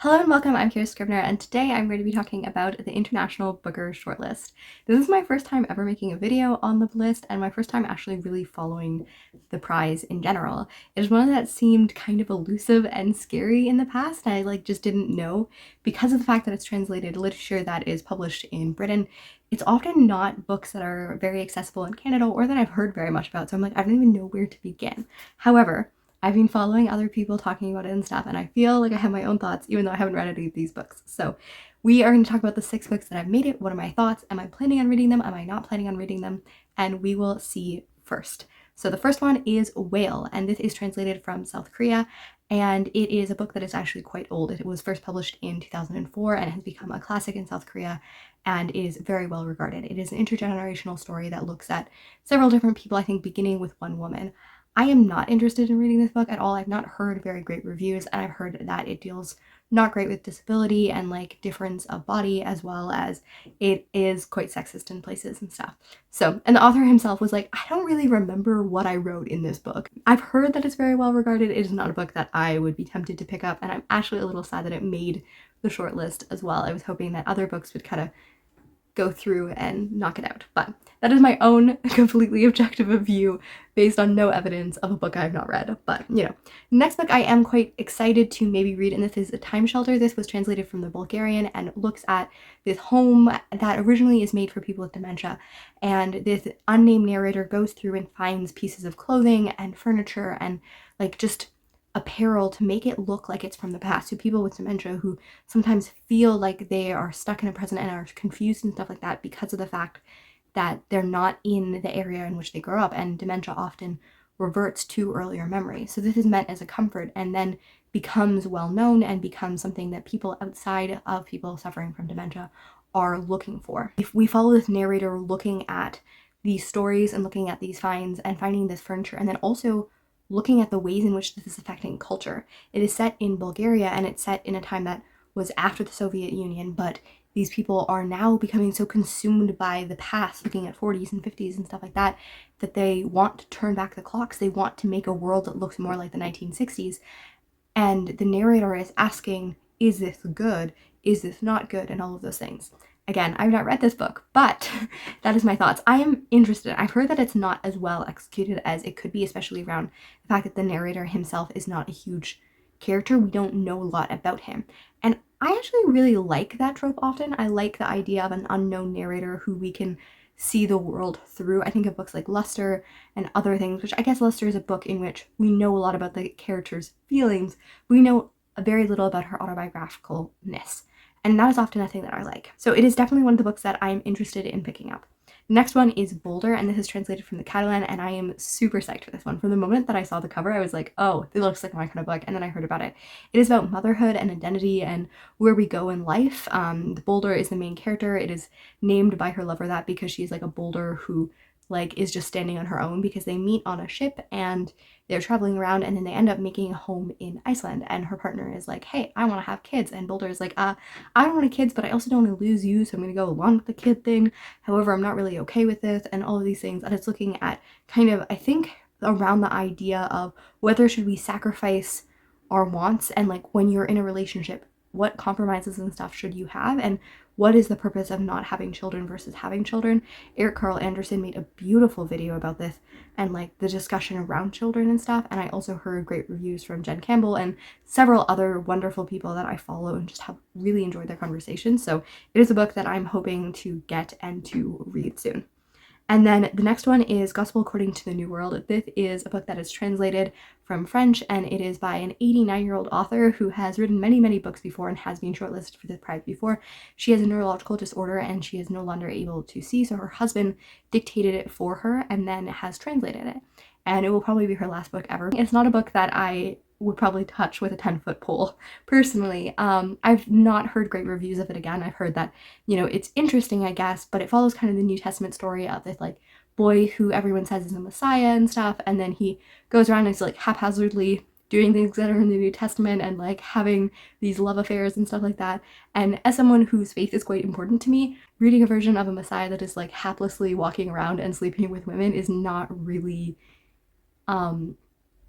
Hello and welcome, I'm Kira Scribner, and today I'm going to be talking about the International Booker Shortlist. This is my first time ever making a video on the list and my first time actually really following the prize in general. It is one that seemed kind of elusive and scary in the past, and I just didn't know. Because of the fact that it's translated literature that is published in Britain, it's often not books that are very accessible in Canada or that I've heard very much about, so I'm like, I don't even know where to begin. However, I've been following other people talking about it and stuff, and I feel like I have my own thoughts, even though I haven't read any of these books. So we are going to talk about the 6 books that have made it. What are my thoughts? Am I planning on reading them? Am I not planning on reading them? And we will see first. So the first one is Whale, and this is translated from South Korea, and it is a book that is actually quite old. It was first published in 2004 and has become a classic in South Korea and is very well regarded. It is an intergenerational story that looks at several different people, I think beginning with one woman. I am not interested in reading this book at all. I've not heard very great reviews, and I've heard that it deals not great with disability and difference of body, as well as it is quite sexist in places and stuff. So, and the author himself was like, I don't really remember what I wrote in this book. I've heard that it's very well regarded. It is not a book that I would be tempted to pick up, and I'm actually a little sad that it made the shortlist as well. I was hoping that other books would kind of go through and knock it out, but that is my own completely objective view based on no evidence of a book I have not read. But next book I am quite excited to maybe read, and this is A Time Shelter. This was translated from the Bulgarian and looks at this home that originally is made for people with dementia, and this unnamed narrator goes through and finds pieces of clothing and furniture and just apparel to make it look like it's from the past. So people with dementia who sometimes feel like they are stuck in the present and are confused and stuff like that because of the fact that they're not in the area in which they grew up, and dementia often reverts to earlier memories. So this is meant as a comfort and then becomes well known and becomes something that people outside of people suffering from dementia are looking for. If we follow this narrator looking at these stories and looking at these finds and finding this furniture, and then also looking at the ways in which this is affecting culture. It is set in Bulgaria, and it's set in a time that was after the Soviet Union, but these people are now becoming so consumed by the past, looking at 40s and 50s and stuff like that, that they want to turn back the clocks. They want to make a world that looks more like the 1960s. And the narrator is asking, is this good? Is this not good? And all of those things. Again, I've not read this book, but that is my thoughts. I am interested. I've heard that it's not as well executed as it could be, especially around the fact that the narrator himself is not a huge character. We don't know a lot about him. And I actually really like that trope often. I like the idea of an unknown narrator who we can see the world through. I think of books like Luster and other things, which I guess Luster is a book in which we know a lot about the character's feelings. We know very little about her autobiographicalness. And that is often a thing that I like. So it is definitely one of the books that I'm interested in picking up. The next one is Boulder, and this is translated from the Catalan, and I am super psyched for this one. From the moment that I saw the cover, I was like, oh, it looks like my kind of book, and then I heard about it. It is about motherhood and identity and where we go in life. Boulder is the main character. It is named by her lover that because she's like a boulder who is just standing on her own, because they meet on a ship and they're traveling around, and then they end up making a home in Iceland, and her partner is like, hey, I want to have kids, and Boulder is like, I don't want kids, but I also don't want to lose you, so I'm going to go along with the kid thing. However, I'm not really okay with this, and all of these things. And it's looking at kind of, I think, around the idea of whether should we sacrifice our wants, and when you're in a relationship, what compromises and stuff should you have, and what is the purpose of not having children versus having children. Karl Anderson made a beautiful video about this and the discussion around children and stuff, and I also heard great reviews from Campbell and several other wonderful people that I follow and just have really enjoyed their conversations. So it is a book that I'm hoping to get and to read soon. And then the next one is Gospel According to the New World. This is a book that is translated from French, and it is by an 89-year-old author who has written many, many books before and has been shortlisted for this prize before. She has a neurological disorder and she is no longer able to see, so her husband dictated it for her and then has translated it. And it will probably be her last book ever. It's not a book that I would probably touch with a 10-foot pole personally. I've not heard great reviews of it. Again, I've heard that it's interesting, I guess, but it follows kind of the New Testament story of this boy who everyone says is a Messiah and stuff, and then he goes around and is haphazardly doing things that are in the New Testament and having these love affairs and stuff like that. And as someone whose faith is quite important to me, reading a version of a Messiah that is haplessly walking around and sleeping with women is not really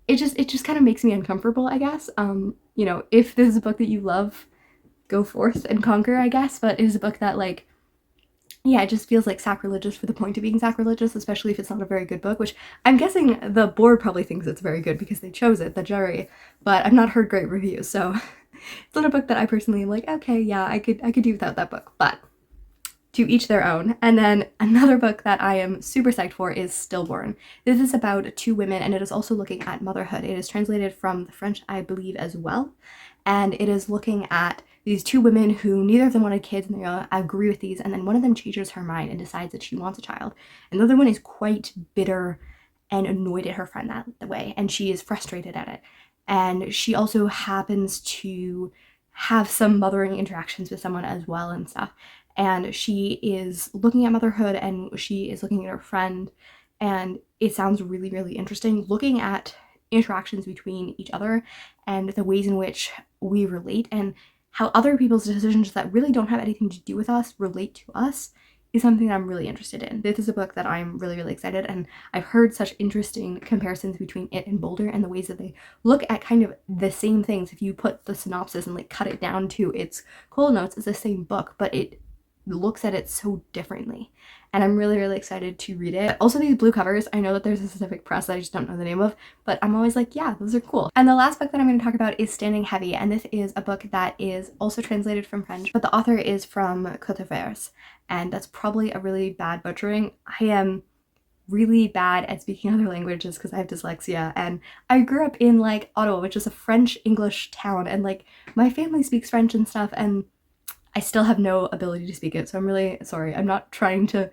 it just kind of makes me uncomfortable, I guess. If this is a book that you love, go forth and conquer, I guess, but it is a book that, like, yeah, it just feels like sacrilegious for the point of being sacrilegious, especially if it's not a very good book, which I'm guessing the board probably thinks it's very good because they chose it, the jury, but I've not heard great reviews, so it's not a book that I personally am like, okay, yeah, I could do without that book, but to each their own. And then another book that I am super psyched for is Stillborn. This is about two women, and it is also looking at motherhood. It is translated from the French, I believe, as well, and it is looking at these two women who neither of them wanted kids, and they agree with these, and then one of them changes her mind and decides that she wants a child. And the other one is quite bitter and annoyed at her friend that way, and she is frustrated at it. And she also happens to have some mothering interactions with someone as well and stuff. And she is looking at motherhood, and she is looking at her friend, and it sounds really, really interesting, looking at interactions between each other and the ways in which we relate, and how other people's decisions that really don't have anything to do with us relate to us is something that I'm really interested in. This is a book that I'm really, really excited, and I've heard such interesting comparisons between it and Boulder and the ways that they look at kind of the same things. If you put the synopsis and like cut it down to its cold notes, it's the same book, but it looks at it so differently, and I'm really, really excited to read it. Also, these blue covers, I know that there's a specific press that I just don't know the name of, but I'm always like, yeah, those are cool. And the last book that I'm going to talk about is Standing Heavy, and this is a book that is also translated from French, but the author is from Côte d'Ivoire, and that's probably a really bad butchering. I am really bad at speaking other languages because I have dyslexia, and I grew up in like Ottawa, which is a French English town, and like my family speaks French and stuff, and I still have no ability to speak it, so I'm really sorry. I'm not trying to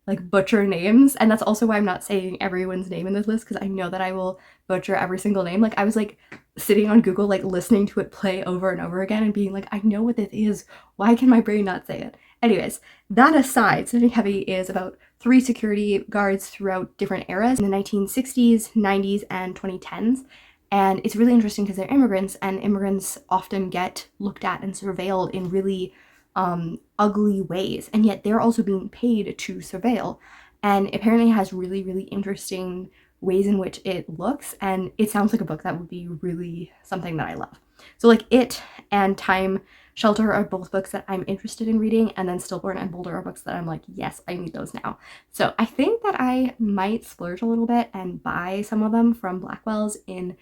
like butcher names, and that's also why I'm not saying everyone's name in this list, because I know that I will butcher every single name. Like I was like sitting on Google like listening to it play over and over again and being like, I know what this is, why can my brain not say it? Anyways, that aside, Standing Heavy is about 3 security guards throughout different eras in the 1960s, 90s, and 2010s. And it's really interesting because they're immigrants, and immigrants often get looked at and surveilled in really ugly ways, and yet they're also being paid to surveil. And apparently it has really, really interesting ways in which it looks, and it sounds like a book that would be really something that I love. So like it and Time Shelter are both books that I'm interested in reading, and then Stillborn and Boulder are books that I'm like, yes, I need those now. So I think that I might splurge a little bit and buy some of them from Blackwell's in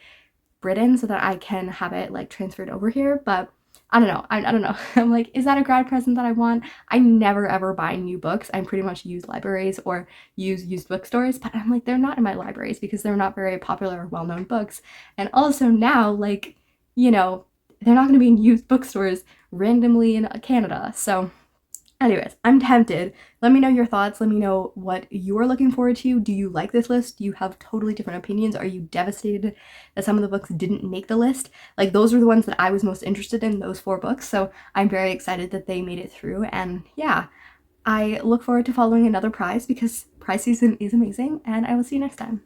Britain so that I can have it like transferred over here, but I don't know. I don't know. I'm like, is that a grad present that I want? I never ever buy new books. I pretty much use libraries or use used bookstores, but I'm like, they're not in my libraries because they're not very popular or well-known books. And also now, like, you know, they're not going to be in used bookstores randomly in Canada. So anyways, I'm tempted. Let me know your thoughts. Let me know what you're looking forward to. Do you like this list? Do you have totally different opinions? Are you devastated that some of the books didn't make the list? Like, those were the ones that I was most interested in, those 4 books. So I'm very excited that they made it through. And yeah, I look forward to following another prize because prize season is amazing. And I will see you next time.